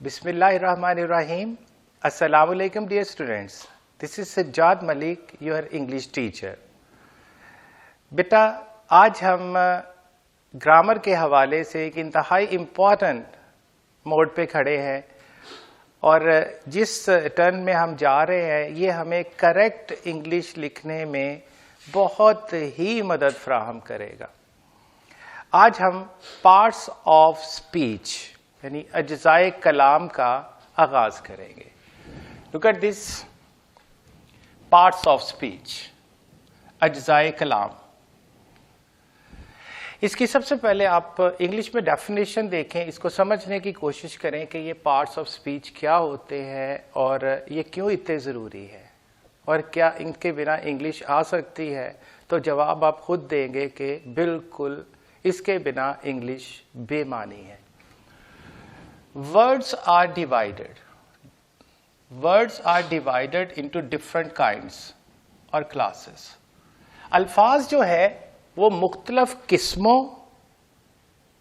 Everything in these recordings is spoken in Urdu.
Bismillahirrahmanirrahim. Assalamu alaikum dear students. This is Sajjad Malik, your English teacher. بیٹا آج ہم گرامر کے حوالے سے ایک انتہائی امپورٹنٹ موڈ پہ کھڑے ہیں اور جس ٹرن میں ہم جا رہے ہیں یہ ہمیں کریکٹ انگلش لکھنے میں بہت ہی مدد فراہم کرے گا. آج ہم پارٹس آف اسپیچ یعنی اجزائے کلام کا آغاز کریں گے. Look at this parts of speech, اجزائے کلام. اس کی سب سے پہلے آپ انگلش میں ڈیفینیشن دیکھیں، اس کو سمجھنے کی کوشش کریں کہ یہ پارٹس آف اسپیچ کیا ہوتے ہیں اور یہ کیوں اتنے ضروری ہے اور کیا ان کے بنا انگلش آ سکتی ہے. تو جواب آپ خود دیں گے کہ بالکل اس کے بنا انگلش بے معنی ہے. Words are divided into different kinds or classes. الفاظ جو ہے وہ مختلف قسموں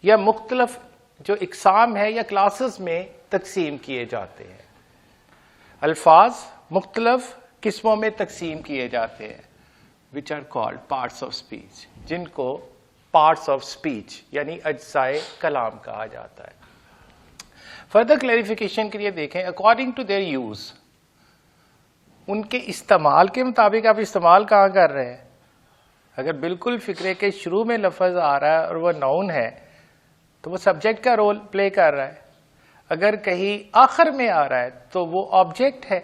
یا مختلف جو اقسام ہے یا کلاسز میں تقسیم کیے جاتے ہیں. الفاظ مختلف قسموں میں تقسیم کیے جاتے ہیں which are called parts of speech، جن کو parts of speech یعنی اجزائے کلام کہا جاتا ہے. فردر کلیریفیکیشن کے لیے دیکھیں اکارڈنگ ٹو دیئر یوز، ان کے استعمال کے مطابق آپ استعمال کہاں کر رہے ہیں. اگر بالکل فکرے کے شروع میں لفظ آ رہا ہے اور وہ ناؤن ہے تو وہ سبجیکٹ کا رول پلے کر رہا ہے. اگر کہیں آخر میں آ رہا ہے تو وہ آبجیکٹ ہے.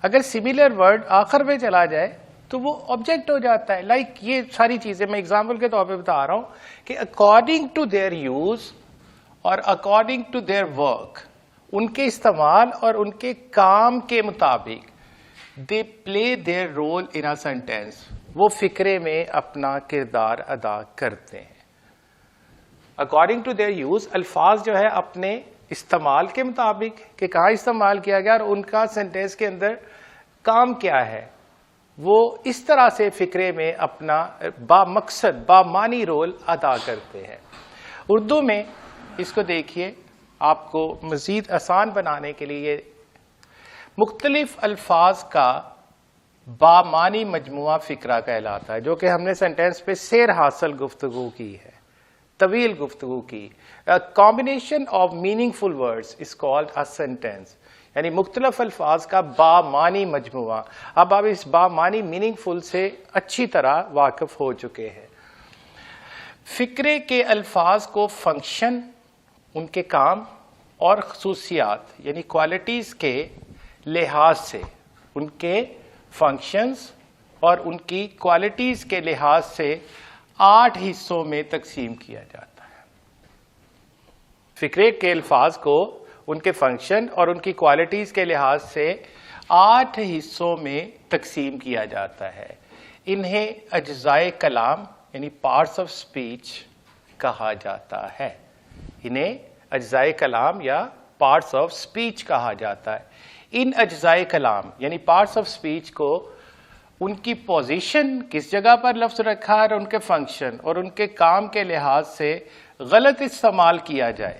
اگر سملر ورڈ آخر میں چلا جائے تو وہ آبجیکٹ ہو جاتا ہے. لائک یہ ساری چیزیں میں اگزامپل کے طور پہ بتا رہا ہوں کہ اکارڈنگ ٹو دیئر یوز اور اکارڈنگ ٹو دیئر ورک، ان کے استعمال اور ان کے کام کے مطابق they play their role in a sentence, وہ فکرے میں اپنا کردار ادا کرتے ہیں. اکارڈنگ ٹو دیئر یوز، الفاظ جو ہے اپنے استعمال کے مطابق کہ کہاں استعمال کیا گیا اور ان کا سینٹینس کے اندر کام کیا ہے، وہ اس طرح سے فکرے میں اپنا با مقصد با معنی رول ادا کرتے ہیں. اردو میں اس کو دیکھیے، آپ کو مزید آسان بنانے کے لیے مختلف الفاظ کا بامعنی مجموعہ فکرہ کہلاتا ہے، جو کہ ہم نے سینٹینس پہ سیر حاصل گفتگو کی ہے، طویل گفتگو کی. Combination of meaningful words is called a sentence, یعنی مختلف الفاظ کا بامعنی مجموعہ. اب آپ اس بامعنی میننگ فل سے اچھی طرح واقف ہو چکے ہیں. فکرے کے الفاظ کو فنکشن، ان کے کام اور خصوصیات یعنی کوالٹیز کے لحاظ سے، ان کے فنکشنز اور ان کی کوالٹیز کے لحاظ سے 8 حصوں میں تقسیم کیا جاتا ہے. فکرے کے الفاظ کو ان کے فنکشن اور ان کی کوالٹیز کے لحاظ سے 8 حصوں میں تقسیم کیا جاتا ہے. انہیں اجزائے کلام یعنی پارٹس آف اسپیچ کہا جاتا ہے. انہیں اجزائے کلام یا پارٹس آف اسپیچ کہا جاتا ہے. ان اجزائے کلام یعنی پارٹس آف اسپیچ کو ان کی پوزیشن، کس جگہ پر لفظ رکھا ہے، اور ان کے فنکشن اور ان کے کام کے لحاظ سے غلط استعمال کیا جائے،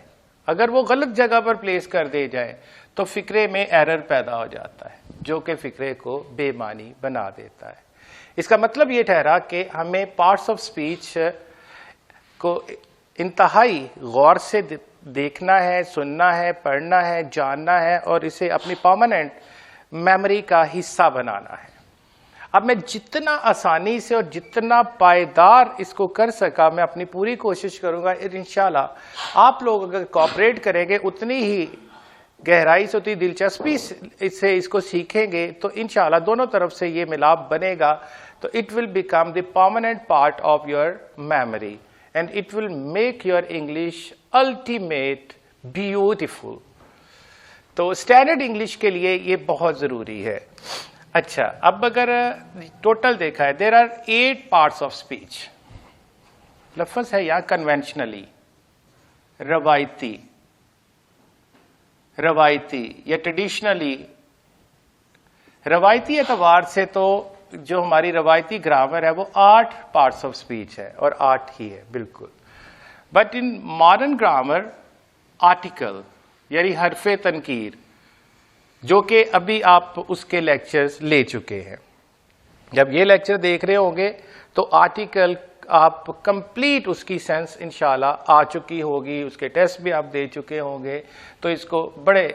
اگر وہ غلط جگہ پر پلیس کر دے جائے تو فکرے میں ایرر پیدا ہو جاتا ہے جو کہ فکرے کو بے معنی بنا دیتا ہے. اس کا مطلب یہ ٹھہرا کہ ہمیں پارٹس آف اسپیچ کو انتہائی غور سے دیکھنا ہے، سننا ہے، پڑھنا ہے، جاننا ہے اور اسے اپنی پرماننٹ میموری کا حصہ بنانا ہے. اب میں جتنا آسانی سے اور جتنا پائیدار اس کو کر سکا میں اپنی پوری کوشش کروں گا. انشاءاللہ آپ لوگ اگر کوآپریٹ کریں گے، اتنی ہی گہرائی سے، اتنی دلچسپی سے اس کو سیکھیں گے تو انشاءاللہ دونوں طرف سے یہ ملاپ بنے گا تو it will become the permanent part of your memory and it will make your English ultimate beautiful. تو اسٹینڈرڈ انگلش کے لیے یہ بہت ضروری ہے. اچھا، اب اگر ٹوٹل دیکھا ہے there are 8 parts of speech. لفظ ہے یا کنونشنلی، روایتی یا ٹریڈیشنلی. روایتی اعتبار سے تو جو ہماری روایتی گرامر ہے وہ 8 پارٹس آف اسپیچ ہے اور 8 ہی ہے بالکل. But in modern grammar article یعنی حرف تنکیر، جو کہ ابھی آپ اس کے لیکچرز لے چکے ہیں. جب یہ لیکچر دیکھ رہے ہوں گے تو آرٹیکل آپ کمپلیٹ اس کی سینس انشاءاللہ آ چکی ہوگی، اس کے ٹیسٹ بھی آپ دے چکے ہوں گے، تو اس کو بڑے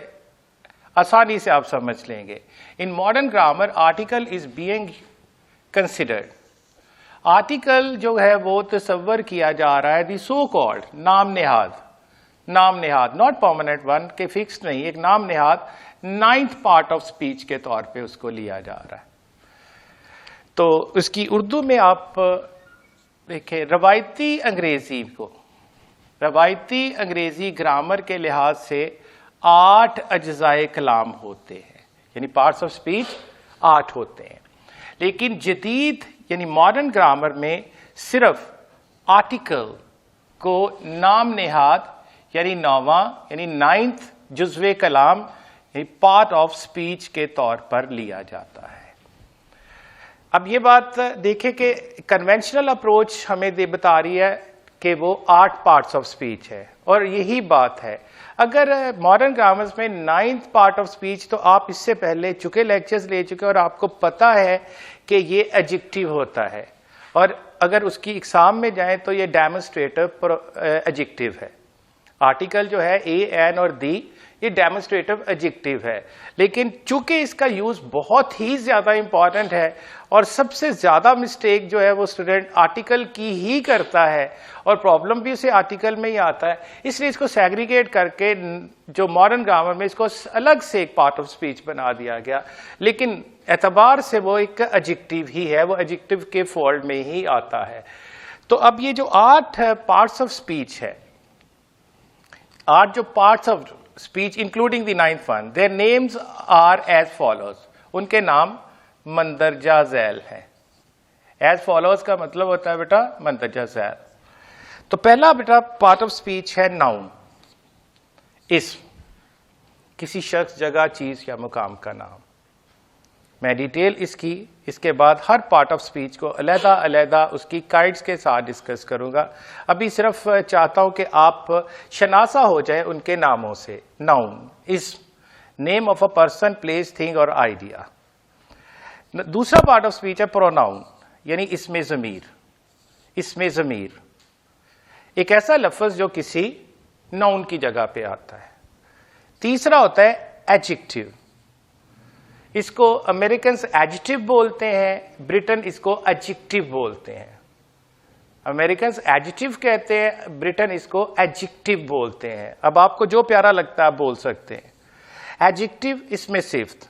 آسانی سے آپ سمجھ لیں گے. In modern grammar article is being considered. Article جو ہے وہ تصور کیا جا رہا ہے دی سو کالڈ، نام نہاد ناٹ پرماننٹ ون کہ فکس نہیں، ایک نام نہاد 9th پارٹ آف اسپیچ کے طور پہ اس کو لیا جا رہا ہے. تو اس کی اردو میں آپ دیکھیں، روایتی انگریزی گرامر کے لحاظ سے 8 اجزائے کلام ہوتے ہیں، یعنی پارٹس آف اسپیچ 8 ہوتے ہیں. لیکن جدید یعنی ماڈرن گرامر میں صرف آرٹیکل کو نام نہاد یعنی 9واں یعنی 9th جزوِ کلام یعنی پارٹ آف اسپیچ کے طور پر لیا جاتا ہے. اب یہ بات دیکھیں کہ کنونشنل اپروچ ہمیں بتا رہی ہے کہ وہ 8 پارٹس آف اسپیچ ہے، اور یہی بات ہے. اگر ماڈرن گرامرز میں 9th پارٹ آف اسپیچ، تو آپ اس سے پہلے چکے لیکچرز لے چکے اور آپ کو پتا ہے کہ یہ ایڈجیکٹیو ہوتا ہے، اور اگر اس کی اقسام میں جائیں تو یہ ڈیمونسٹریٹو ایڈجیکٹیو ہے. آرٹیکل جو ہے اے، این اور دی، یہ ڈیمونسٹریٹو ایڈجیکٹیو ہے. لیکن چونکہ اس کا یوز بہت ہی زیادہ امپورٹنٹ ہے اور سب سے زیادہ مسٹیک جو ہے وہ اسٹوڈنٹ آرٹیکل کی ہی کرتا ہے، اور پرابلم بھی اسے آرٹیکل میں ہی آتا ہے، اس لیے اس کو سیگریگیٹ کر کے جو ماڈرن گرامر میں اس کو الگ سے ایک پارٹ آف اسپیچ بنا دیا گیا. لیکن اعتبار سے وہ ایک ایڈجیکٹیو ہی ہے، وہ ایڈجیکٹیو کے فولڈ میں ہی آتا ہے. تو اب یہ جو 8 پارٹس آف اسپیچ ہے، 8 جو parts of speech including the 9th one, their names are as follows. ان کے نام مندرجہ ذیل ہیں. as follows کا مطلب ہوتا ہے بیٹا مندرجہ ذیل. تو پہلا بیٹا پارٹ آف اسپیچ ہے ناؤن، اسم، کسی شخص، جگہ، چیز یا مقام کا نام. میں ڈیٹیل اس کے بعد ہر پارٹ آف اسپیچ کو علیحدہ علیحدہ اس کی کائنڈس کے ساتھ ڈسکس کروں گا. ابھی صرف چاہتا ہوں کہ آپ شناسا ہو جائیں ان کے ناموں سے. ناؤن، اسم، name of a person, place, thing اور آئیڈیا. دوسرا پارٹ آف اسپیچ ہے پروناؤن، یعنی اسم ضمیر. اسم ضمیر ایک ایسا لفظ جو کسی ناؤن کی جگہ پہ آتا ہے. تیسرا ہوتا ہے ایڈجیکٹیو. اس کو امریکنز ایڈجیکٹیو بولتے ہیں، برٹن اس کو ایڈجیکٹیو بولتے ہیں. امریکنز ایڈجیکٹیو کہتے ہیں، برٹن اس کو ایڈجیکٹیو بولتے ہیں. اب آپ کو جو پیارا لگتا ہے آپ بول سکتے ہیں. ایڈجیکٹیو اسم صفت،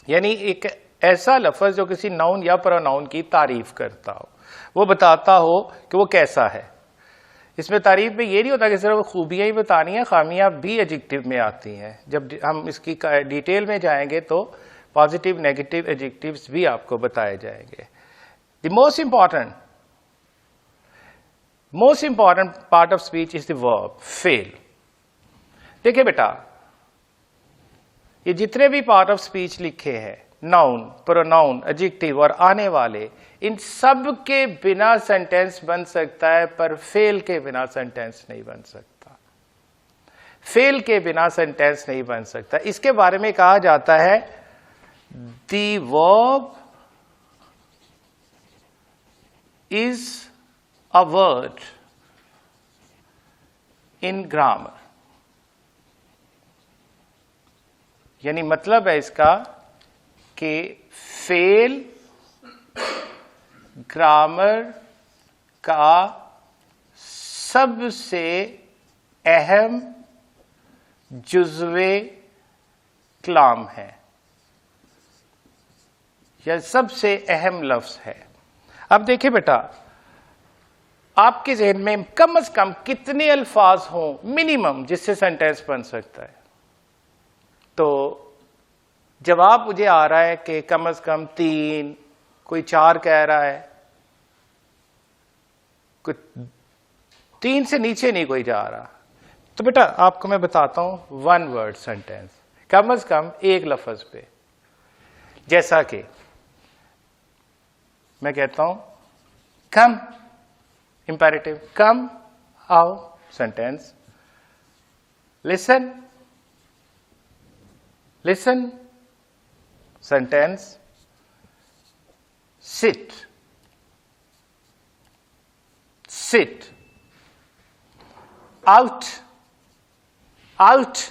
یعنی ایک ایسا لفظ جو کسی ناؤن یا پروناؤن کی تعریف کرتا ہو، وہ بتاتا ہو کہ وہ کیسا ہے. اس میں تعریف میں یہ نہیں ہوتا کہ صرف خوبیاں ہی بتانی ہیں، خامیاں بھی ایڈجیکٹیو میں آتی ہیں. جب ہم اس کی ڈیٹیل میں جائیں گے تو پازیٹیو نیگیٹو ایڈجیکٹیوز بھی آپ کو بتائے جائیں گے. The most important part of speech is the verb, فعل. دیکھیں بیٹا، یہ جتنے بھی پارٹ آف اسپیچ لکھے ہیں، ناؤن، پروناؤن، ایڈجیکٹیو اور آنے والے، ان سب کے بنا سینٹینس بن سکتا ہے، پر فعل کے بنا سینٹینس نہیں بن سکتا. فعل کے بنا سینٹینس نہیں بن سکتا. اس کے بارے میں کہا جاتا ہے دی ورب از اے ورڈ ان گرامر. یعنی مطلب ہے اس کا کہ فعل گرامر کا سب سے اہم جزو کلام ہے یا سب سے اہم لفظ ہے. اب دیکھیں بیٹا، آپ کے ذہن میں کم از کم کتنے الفاظ ہوں منیمم جس سے سینٹینس بن سکتا ہے؟ تو جواب مجھے آ رہا ہے کہ کم از کم 3، کوئی 4 کہہ رہا ہے، کوئی 3 سے نیچے نہیں کوئی جا رہا. تو بیٹا آپ کو میں بتاتا ہوں 1 ورڈ سینٹینس، کم از کم ایک لفظ پہ. جیسا کہ میں کہتا ہوں کم، امپیریٹیو، کم، آؤ، سینٹینس. لسن، Listen. Sentence. Sit. Sit. Out. Out.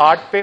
8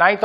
9th